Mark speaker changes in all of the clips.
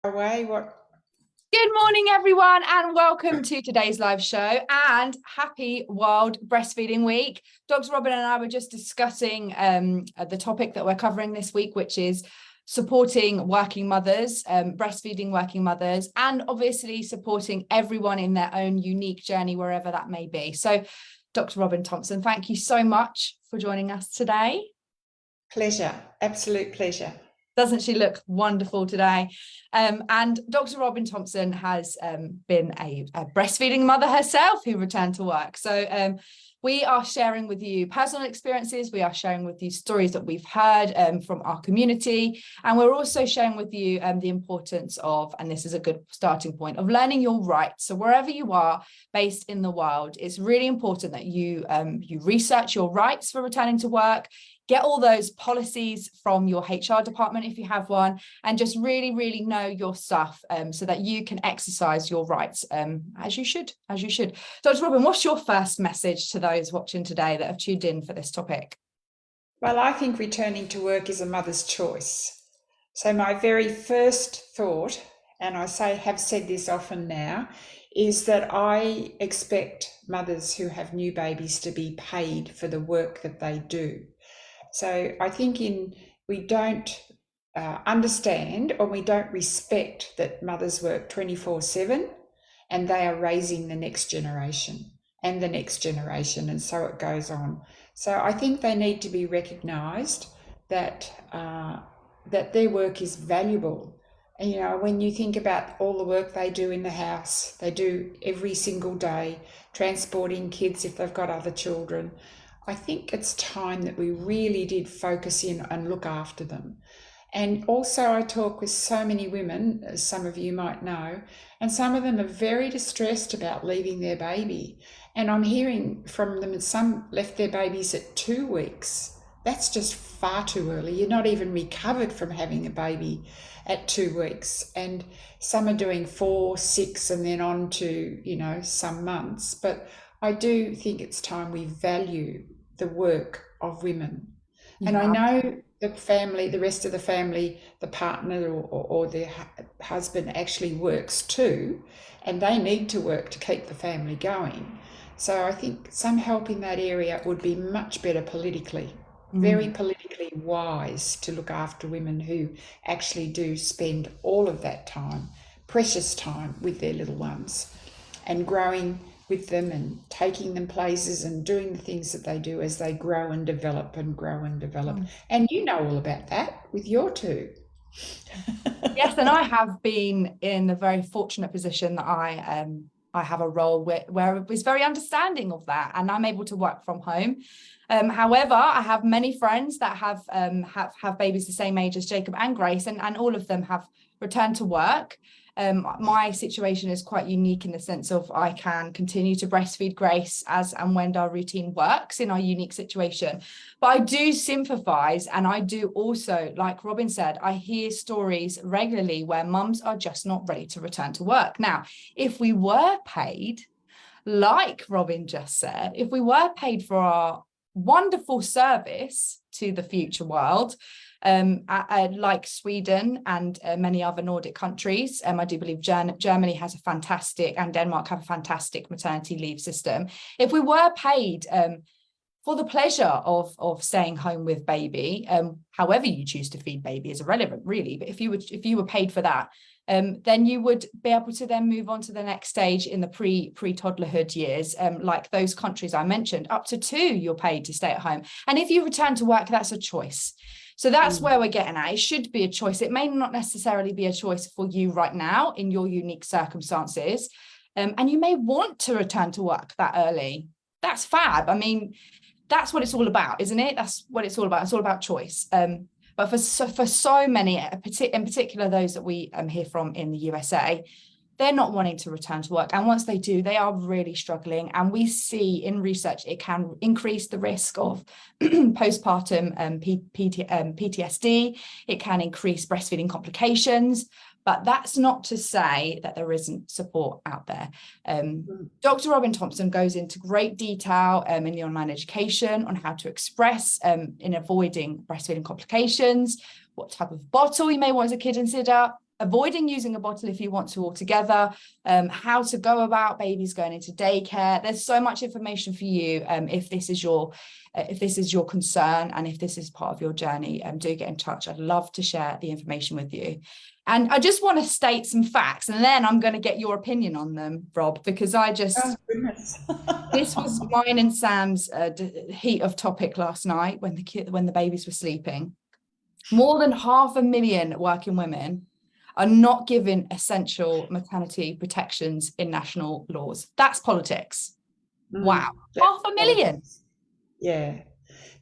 Speaker 1: Away what
Speaker 2: Good morning, everyone, and welcome to today's live show and happy World Breastfeeding Week. Dr. Robyn and I were just discussing the topic that we're covering this week, which is supporting working mothers, breastfeeding working mothers, and obviously supporting everyone in their own unique journey, wherever that may be. So, Dr. Robyn Thompson, thank you so much for joining us today.
Speaker 1: pleasure, absolute pleasure.
Speaker 2: Doesn't she look wonderful today? And Dr. Robyn Thompson has been a breastfeeding mother herself who returned to work. So we are sharing with you personal experiences. We are sharing with you stories that we've heard from our community. And we're also sharing with you the importance of, and this is a good starting point, of learning your rights. So wherever you are based in the world, it's really important that you research your rights for returning to work. Get all those policies from your HR department if you have one, and just really know your stuff so that you can exercise your rights as you should. Dr. Robyn, what's your first message to those watching today that have tuned in for this topic?
Speaker 1: Well, I think returning to work is a mother's choice. So my very first thought, and I have said this often now, is that I expect mothers who have new babies to be paid for the work that they do. So I think we don't understand, or we don't respect that mothers work 24/7 and they are raising the next generation and the next generation, and so it goes on. So I think they need to be recognised that that their work is valuable. And, you know, when you think about all the work they do in the house, they do every single day, transporting kids if they've got other children, I think it's time that we really did focus in and look after them. And also I talk with so many women, as some of you might know, and some of them are very distressed about leaving their baby. And I'm hearing from them that some left their babies at 2 weeks. That's just far too early. You're not even recovered from having a baby at 2 weeks. And some are doing 4, 6, and then on to, you know, some months. But I do think it's time we value the work of women. And I know the family, the rest of the family, the partner or their husband actually works too, and they need to work to keep the family going. So I think some help in that area would be much better politically, very politically wise, to look after women who actually do spend all of that time, precious time, with their little ones and growing with them and taking them places and doing the things that they do as they grow and develop and grow and develop. And you know all about that with your two.
Speaker 2: Yes, and I have been in the very fortunate position that I have a role where it was very understanding of that, and I'm able to work from home. However, I have many friends that have babies the same age as Jacob and Grace, and all of them have returned to work. My situation is quite unique in the sense of I can continue to breastfeed Grace as and when our routine works in our unique situation. But I do sympathise, and I do also, like Robyn said, I hear stories regularly where mums are just not ready to return to work. Now, if we were paid, like Robyn just said, if we were paid for our wonderful service to the future world, like Sweden and many other Nordic countries. I do believe Germany has a fantastic, and Denmark have a fantastic maternity leave system. If we were paid for the pleasure of staying home with baby, however you choose to feed baby is irrelevant really, but if you were paid for that, then you would be able to then move on to the next stage in the pre-toddlerhood years, like those countries I mentioned. Up to 2 you're paid to stay at home, and if you return to work, that's a choice. So that's where we're getting at. It should be a choice. It may not necessarily be a choice for you right now in your unique circumstances, and you may want to return to work that early. That's fab. I mean, that's what it's all about, isn't it? That's what it's all about. It's all about choice. But for so many, in particular those that we hear from in the USA, they're not wanting to return to work. And once they do, they are really struggling. And we see in research, it can increase the risk of postpartum PTSD. It can increase breastfeeding complications. But that's not to say that there isn't support out there. Dr. Robyn Thompson goes into great detail in the online education on how to express in avoiding breastfeeding complications, what type of bottle you may want as a kid consider, avoiding using a bottle if you want to altogether, how to go about babies going into daycare. There's so much information for you if this is your concern and if this is part of your journey. Do get in touch. I'd love to share the information with you. And I just want to state some facts, and then I'm going to get your opinion on them, Rob, because
Speaker 1: Oh, goodness.
Speaker 2: this was mine and Sam's heat of topic last night when the babies were sleeping. More than 500,000 working women are not given essential maternity protections in national laws. That's politics. Wow. 500,000.
Speaker 1: Yeah,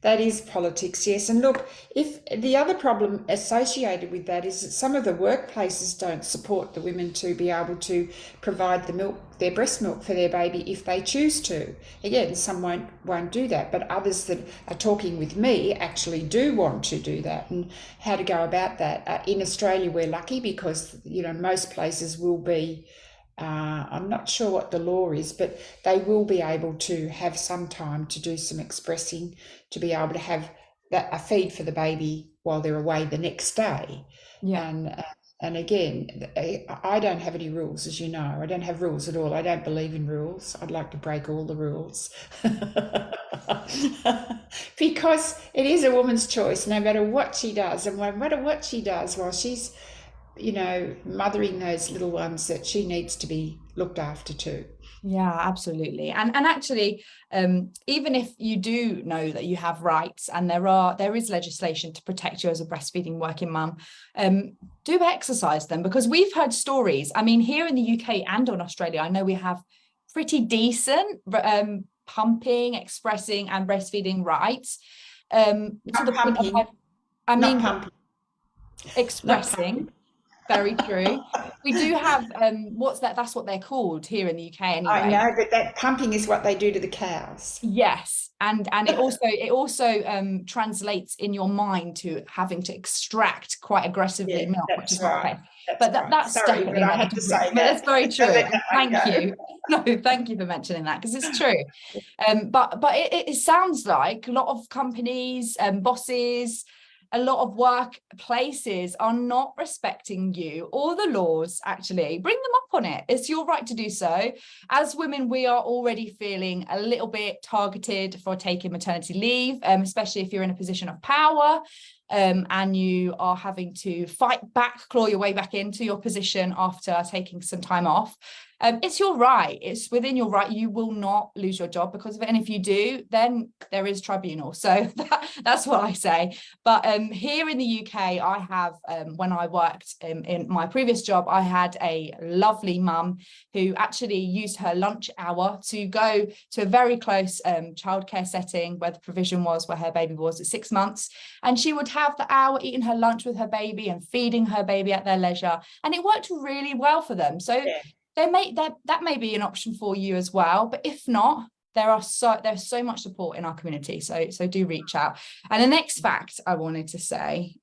Speaker 1: that is politics, yes. And look, if the other problem associated with that is that some of the workplaces don't support the women to be able to provide the milk, their breast milk for their baby if they choose to. Again, some won't do that, but others that are talking with me actually do want to do that. And how to go about that. In Australia, we're lucky because, most places will be, I'm not sure what the law is, but they will be able to have some time to do some expressing, to be able to have a feed for the baby while they're away the next day. Yeah. And again, I don't have any rules, as you know. I don't have rules at all. I don't believe in rules. I'd like to break all the rules. Because it is a woman's choice, no matter what she does. And no matter what she does while she's mothering those little ones, that she needs to be looked after too.
Speaker 2: Yeah, absolutely. And actually, even if you do know that you have rights and there is legislation to protect you as a breastfeeding working mum, do exercise them, because we've heard stories. I mean, here in the UK and in Australia, I know we have pretty decent pumping, expressing and breastfeeding rights. To the point of,
Speaker 1: pumping.
Speaker 2: Expressing. Very true. We do have that's what they're called here in the UK anyway.
Speaker 1: I know, but that pumping is what they do to the cows.
Speaker 2: Yes, and it also translates in your mind to having to extract quite aggressively milk, which is not okay. But that's
Speaker 1: sorry,
Speaker 2: definitely
Speaker 1: but I had to say that.
Speaker 2: That's very true. Thank you. No, thank you for mentioning that, because it's true. But it sounds like a lot of companies and bosses, a lot of workplaces are not respecting you or the laws. Actually, bring them up on it. It's your right to do so. As women, we are already feeling a little bit targeted for taking maternity leave, especially if you're in a position of power. And you are having to fight back, claw your way back into your position after taking some time off. It's your right. It's within your right. You will not lose your job because of it. And if you do, then there is tribunal. So that's what I say. But here in the UK, I have, when I worked in my previous job, I had a lovely mum who actually used her lunch hour to go to a very close childcare setting where the provision was, where her baby was at 6 months. And she would have the hour eating her lunch with her baby and feeding her baby at their leisure. And it worked really well for them. So that may be an option for you as well. But if not, there's so much support in our community. So do reach out. And the next fact I wanted to say,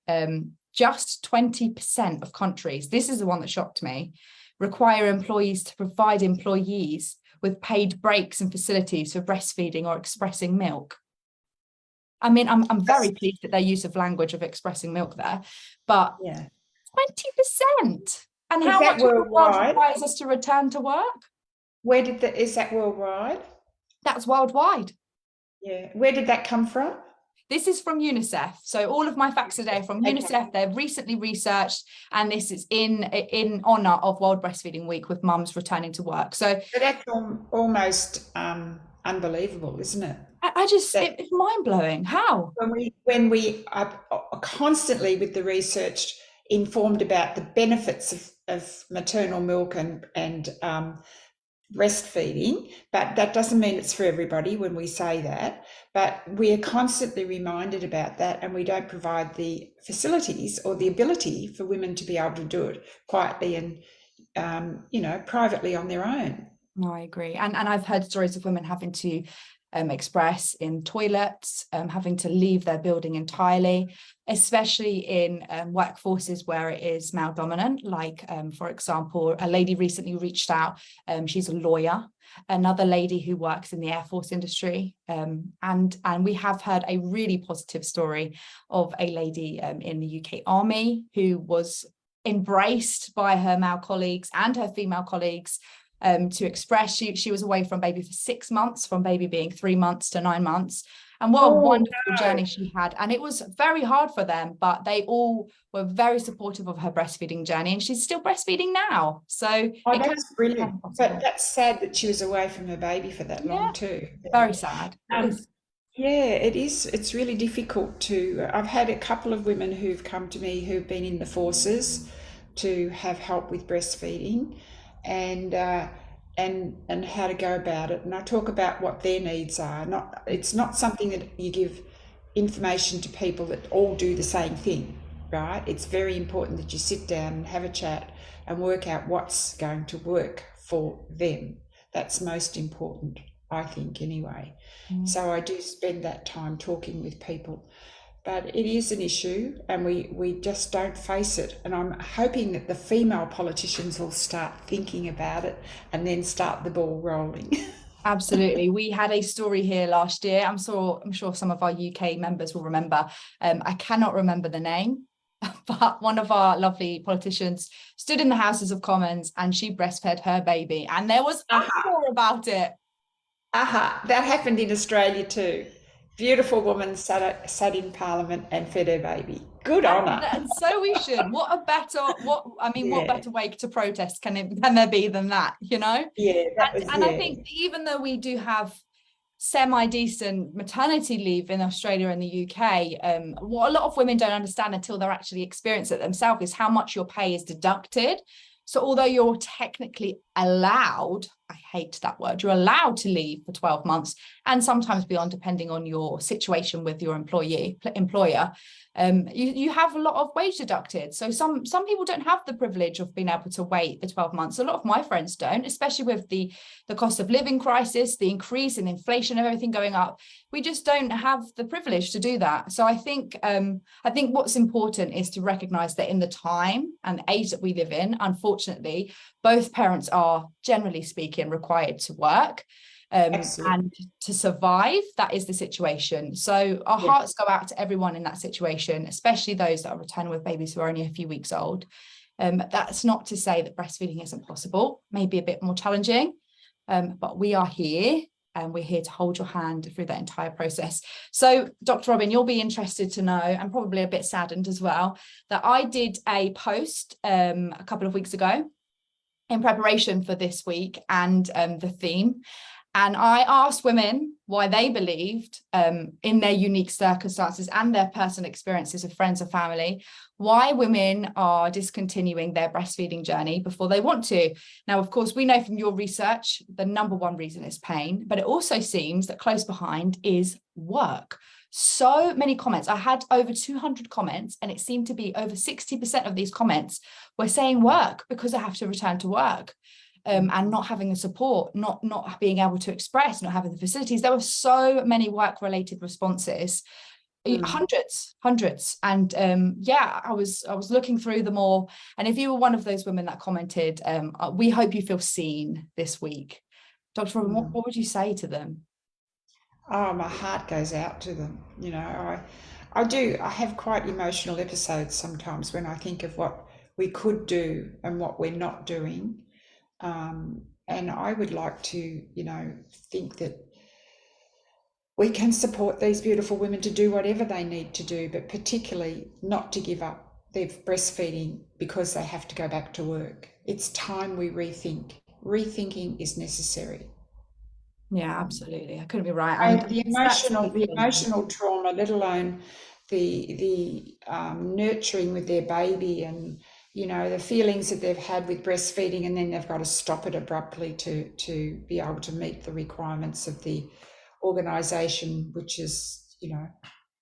Speaker 2: just 20% of countries, this is the one that shocked me, require employees to provide employees with paid breaks and facilities for breastfeeding or expressing milk. I mean, I'm very pleased at their use of language of expressing milk there, but 20%. And how much worldwide requires us to return to work?
Speaker 1: Is that worldwide?
Speaker 2: That's worldwide.
Speaker 1: Yeah. Where did that come from?
Speaker 2: This is from UNICEF. So all of my facts today are from UNICEF. They've recently researched, and this is in honour of World Breastfeeding Week, with mums returning to work. So
Speaker 1: that's almost unbelievable, isn't it?
Speaker 2: It's mind-blowing. How?
Speaker 1: When we are constantly with the research informed about the benefits of maternal milk and breastfeeding, but that doesn't mean it's for everybody when we say that. But we are constantly reminded about that, and we don't provide the facilities or the ability for women to be able to do it quietly and privately on their own.
Speaker 2: No, I agree. And I've heard stories of women having to express in toilets, having to leave their building entirely, especially in workforces where it is male dominant. Like, for example, a lady recently reached out. She's a lawyer. Another lady who works in the Air Force industry. And we have heard a really positive story of a lady in the UK Army who was embraced by her male colleagues and her female colleagues to express. She was away from baby for 6 months, from baby being 3 months to 9 months. And what a wonderful journey she had. And it was very hard for them, but they all were very supportive of her breastfeeding journey. And she's still breastfeeding now. So
Speaker 1: that's brilliant. But that's sad that she was away from her baby for that long too.
Speaker 2: Very sad.
Speaker 1: Yeah, it is. It's really difficult to. I've had a couple of women who've come to me who've been in the forces to have help with breastfeeding, and how to go about it. And I talk about what their needs are. It's not something that you give information to people that all do the same thing, right? It's very important that you sit down and have a chat and work out what's going to work for them. That's most important, I think, anyway. So I do spend that time talking with people. But it is an issue, and we just don't face it. And I'm hoping that the female politicians will start thinking about it and then start the ball rolling.
Speaker 2: Absolutely. We had a story here last year. I'm sure some of our UK members will remember. I cannot remember the name, but one of our lovely politicians stood in the Houses of Commons and she breastfed her baby, and there was uproar about it.
Speaker 1: That happened in Australia too. Beautiful woman sat in Parliament and fed her baby. Good on her.
Speaker 2: And so we should. What better way to protest can there be than that, you know?
Speaker 1: Yeah.
Speaker 2: I think even though we do have semi-decent maternity leave in Australia and the UK, what a lot of women don't understand until they're actually experiencing it themselves is how much your pay is deducted. So although you're technically allowed, I hate that word, you're allowed to leave for 12 months and sometimes beyond, depending on your situation with your employer, you have a lot of wage deducted. So some people don't have the privilege of being able to wait the 12 months. A lot of my friends don't, especially with the cost of living crisis, the increase in inflation and everything going up. We just don't have the privilege to do that. So I think what's important is to recognize that in the time and the age that we live in, unfortunately, both parents are, generally speaking, required to work. And to survive, that is the situation. So our hearts go out to everyone in that situation, especially those that are returning with babies who are only a few weeks old. That's not to say that breastfeeding isn't possible, maybe a bit more challenging, but we are here and we're here to hold your hand through that entire process. So Dr. Robyn, you'll be interested to know, and probably a bit saddened as well, that I did a post a couple of weeks ago in preparation for this week and the theme. And I asked women why they believed in their unique circumstances and their personal experiences with friends and family, why women are discontinuing their breastfeeding journey before they want to. Now, of course, we know from your research, the number one reason is pain, but it also seems that close behind is work. So many comments. I had over 200 comments, and it seemed to be over 60% of these comments were saying work, because I have to return to work. And not having the support, not being able to express, not having the facilities. There were so many work-related responses, hundreds. And I was looking through them all. And if you were one of those women that commented, we hope you feel seen this week. Dr. Robyn, what would you say to them?
Speaker 1: Oh, my heart goes out to them. You know, I have quite emotional episodes sometimes when I think of what we could do and what we're not doing. And I would like to, think that we can support these beautiful women to do whatever they need to do, but particularly not to give up their breastfeeding because they have to go back to work. It's time we rethink. Rethinking is necessary.
Speaker 2: Yeah, absolutely. I couldn't be right.
Speaker 1: And the emotional trauma, let alone the nurturing with their baby and the feelings that they've had with breastfeeding, and then they've got to stop it abruptly to be able to meet the requirements of the organisation, which is,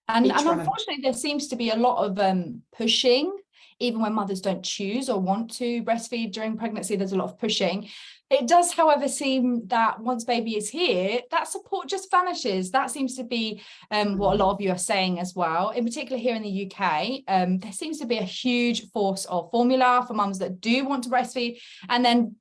Speaker 2: And unfortunately, there seems to be a lot of pushing, even when mothers don't choose or want to breastfeed during pregnancy. There's a lot of pushing. It does, however, seem that once baby is here, that support just vanishes. That seems to be what a lot of you are saying as well. In particular, here in the UK, there seems to be a huge force of formula for mums that do want to breastfeed, and then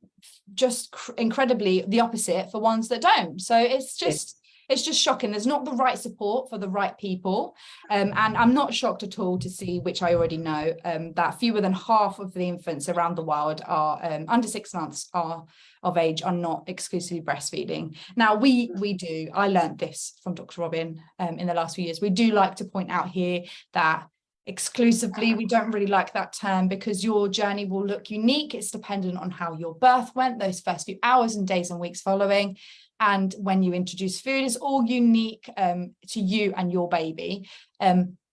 Speaker 2: just incredibly the opposite for ones that don't. So it's just it's just shocking. There's not the right support for the right people. And I'm not shocked at all to see, which I already know, that fewer than half of the infants around the world are under 6 months of age are not exclusively breastfeeding. Now, I learned this from Dr. Robyn in the last few years. We do like to point out here that exclusively, we don't really like that term, because your journey will look unique. It's dependent on how your birth went, those first few hours and days and weeks following. And when you introduce food, is all unique to you and your baby.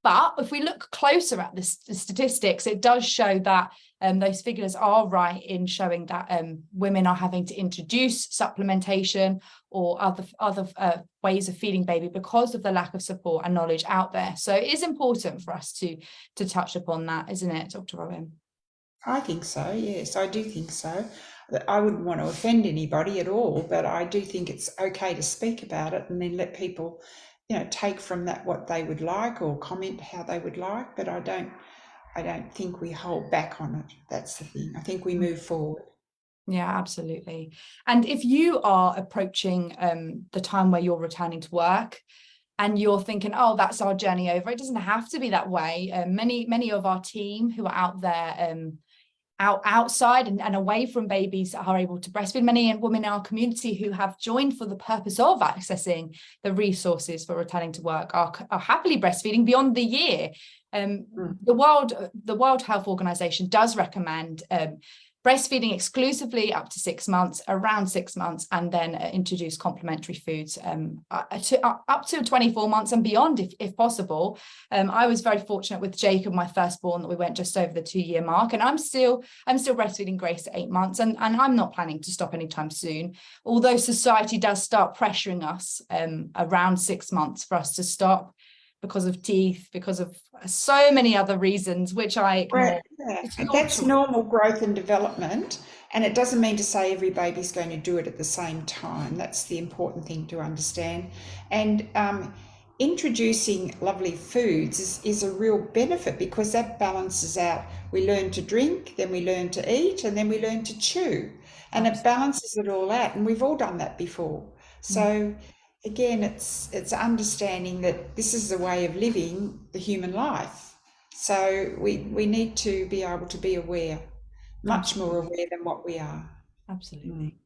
Speaker 2: But if we look closer at the statistics, it does show that those figures are right in showing that women are having to introduce supplementation or other ways of feeding baby because of the lack of support and knowledge out there. So it is important for us to touch upon that, isn't it, Dr. Robyn?
Speaker 1: I think so, yes, I do think so. I wouldn't want to offend anybody at all, but I do think it's okay to speak about it and then let people, take from that what they would like or comment how they would like. But I don't think we hold back on it. That's the thing. I think we move forward.
Speaker 2: Yeah, absolutely. And if you are approaching the time where you're returning to work and you're thinking, oh, that's our journey over, it doesn't have to be that way. Many of our team who are out there outside and away from babies are able to breastfeed. Many women in our community who have joined for the purpose of accessing the resources for returning to work are happily breastfeeding beyond the year. The World Health Organization does recommend breastfeeding exclusively up to 6 months, around 6 months, and then introduce complementary foods up to 24 months and beyond, if possible. I was very fortunate with Jacob, my firstborn, that we went just over the 2-year mark, and I'm still breastfeeding Grace at 8 months, and I'm not planning to stop anytime soon. Although society does start pressuring us around 6 months for us to stop, because of teeth, because of so many other reasons, which I ignore.
Speaker 1: That's normal growth and development, and it doesn't mean to say every baby's going to do it at the same time. That's the important thing to understand. And introducing lovely foods is a real benefit, because that balances out. We learn to drink, then we learn to eat, and then we learn to chew, and it balances it all out. And we've all done that before. So again, it's understanding that this is the way of living the human life. So we need to be able to be aware, much more aware than what we are.
Speaker 2: Absolutely.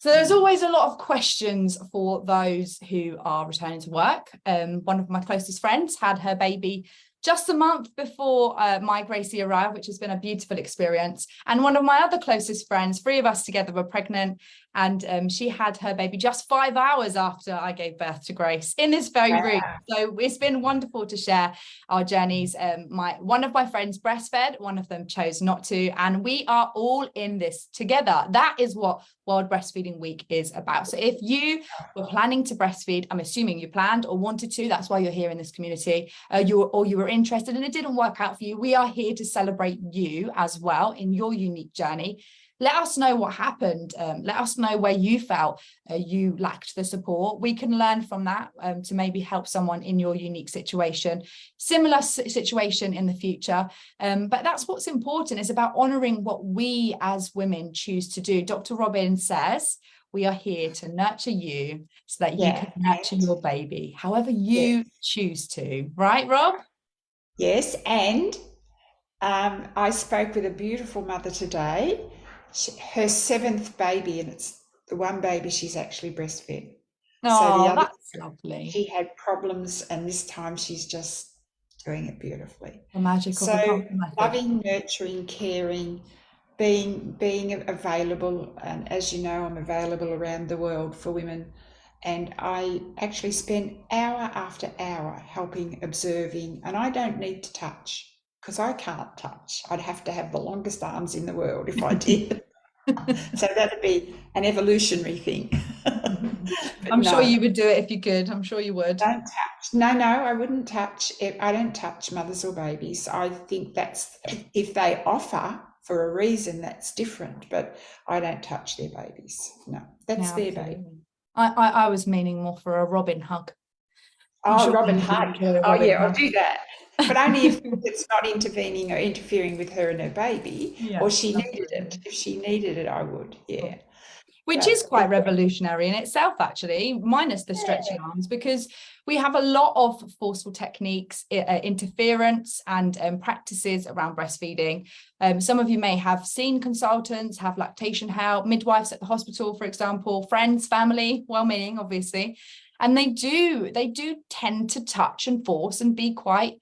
Speaker 2: So there's always a lot of questions for those who are returning to work. One of my closest friends had her baby just a month before my Gracie arrived, which has been a beautiful experience. And one of my other closest friends, 3 of us together, were pregnant, and she had her baby just 5 hours after I gave birth to Grace in this very room. So it's been wonderful to share our journeys. One of my friends breastfed, one of them chose not to, and we are all in this together. That is what World Breastfeeding Week is about. So if you were planning to breastfeed, I'm assuming you planned or wanted to, that's why you're here in this community, you were interested and it didn't work out for you, we are here to celebrate you as well in your unique journey. Let us know what happened. Let us know where you felt you lacked the support. We can learn from that to maybe help someone in your unique situation, similar situation in the future. But that's what's important. It's about honouring what we as women choose to do. Dr. Robyn says we are here to nurture you so that you can nurture your baby, however you choose to. Right, Rob?
Speaker 1: Yes, and I spoke with a beautiful mother today. Her 7th baby, and it's the one baby she's actually breastfed.
Speaker 2: Oh, so the other, that's lovely.
Speaker 1: She had problems, and this time she's just doing it beautifully.
Speaker 2: The magic of the Thompson Method.
Speaker 1: Loving, nurturing, caring, being available, and as you know, I'm available around the world for women. And I actually spend hour after hour helping, observing, and I don't need to touch, because I can't touch. I'd have to have the longest arms in the world if I did. So that'd be an evolutionary thing.
Speaker 2: I'm sure you would do it if you could. I'm sure you would.
Speaker 1: Don't touch. No, I wouldn't touch. I don't touch mothers or babies. I think that's, if they offer for a reason, that's different. But I don't touch their babies. No, that's their baby.
Speaker 2: I was meaning more for a Robyn hug.
Speaker 1: Robyn hug. I'll do that. But only if it's not intervening or interfering with her and her baby, or she needed it. If she needed it, I would,
Speaker 2: Which
Speaker 1: Yeah.
Speaker 2: is quite revolutionary in itself, actually, minus the stretchy arms, because we have a lot of forceful techniques, interference and practices around breastfeeding. Some of you may have seen consultants, have lactation help, midwives at the hospital, for example, friends, family, well-meaning, obviously. And they do tend to touch and force and be quite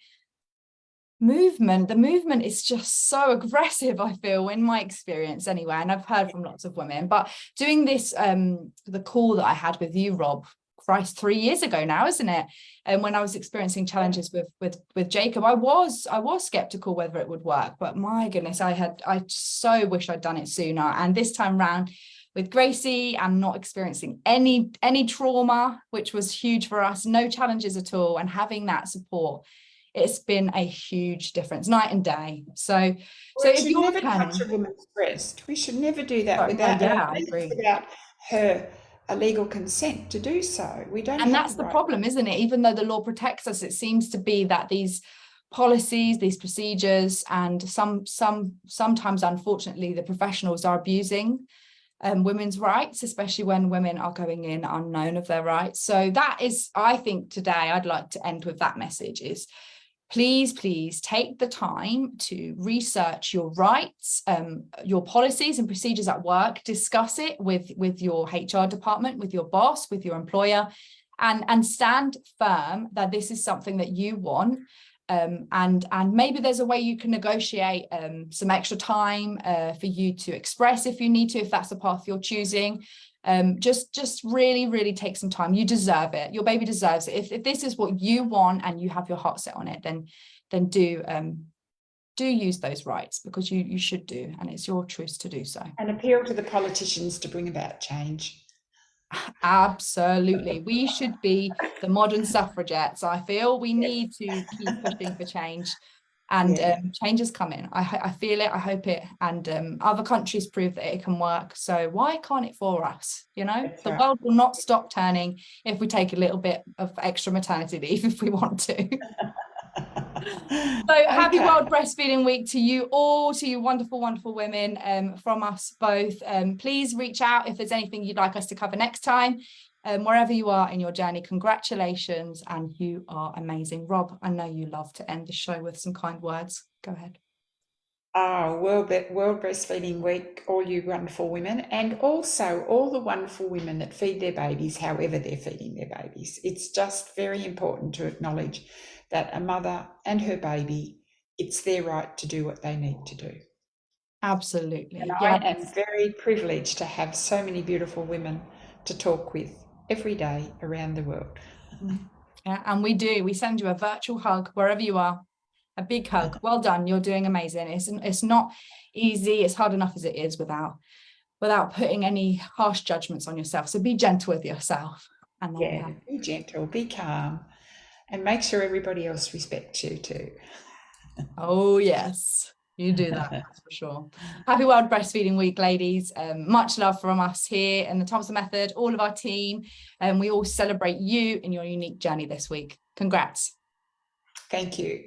Speaker 2: the movement is just so aggressive, I feel, in my experience anyway, and I've heard from lots of women. But doing this the call that I had with you, Rob, Christ, 3 years ago now, isn't it? And when I was experiencing challenges with Jacob, I was skeptical whether it would work, but my goodness, I so wish I'd done it sooner. And this time round with Gracie, I'm not experiencing any trauma, which was huge for us, no challenges at all, and having that support, it's been a huge difference, night and day. So
Speaker 1: if you're never touch a woman's breast, we should never do that without her legal consent to do so. We don't.
Speaker 2: And that's the problem, isn't it? Even though the law protects us, it seems to be that these policies, these procedures, and sometimes, unfortunately, the professionals are abusing women's rights, especially when women are going in unknown of their rights. So that is, I think today I'd like to end with that message is, please take the time to research your rights, your policies and procedures at work, discuss it with your HR department, with your boss, with your employer, and stand firm that this is something that you want. And maybe there's a way you can negotiate some extra time for you to express if you need to, if that's the path you're choosing. Just really take some time. You deserve it. Your baby deserves it. If this is what you want and you have your heart set on it, then do use those rights, because you should do, and it's your choice to do so.
Speaker 1: And appeal to the politicians to bring about change.
Speaker 2: Absolutely. We should be the modern suffragettes. I feel we need to keep pushing for change, and change is coming. I feel it. I hope it. And other countries prove that it can work. So why can't it for us? You know,
Speaker 1: That's
Speaker 2: the
Speaker 1: right.
Speaker 2: world will not stop turning if we take a little bit of extra maternity leave if we want to. So happy World Breastfeeding Week to you all, to you wonderful women, from us both. Please reach out if there's anything you'd like us to cover next time. Wherever you are in your journey, congratulations, and you are amazing. Rob, I know you love to end the show with some kind words. Go ahead.
Speaker 1: World Breastfeeding Week, all you wonderful women, and also all the wonderful women that feed their babies however they're feeding their babies. It's just very important to acknowledge that a mother and her baby, it's their right to do what they need to do.
Speaker 2: Absolutely.
Speaker 1: And I am very privileged to have so many beautiful women to talk with every day around the world.
Speaker 2: Yeah, and we send you a virtual hug wherever you are. A big hug. Well done. You're doing amazing. It's not easy. It's hard enough as it is without putting any harsh judgments on yourself. So be gentle with yourself. And
Speaker 1: be gentle, be calm, and make sure everybody else respects you too.
Speaker 2: Oh yes, you do that, that's for sure. Happy World Breastfeeding Week, ladies. Much love from us here in the Thompson Method, all of our team, and we all celebrate you in your unique journey this week. Congrats.
Speaker 1: Thank you.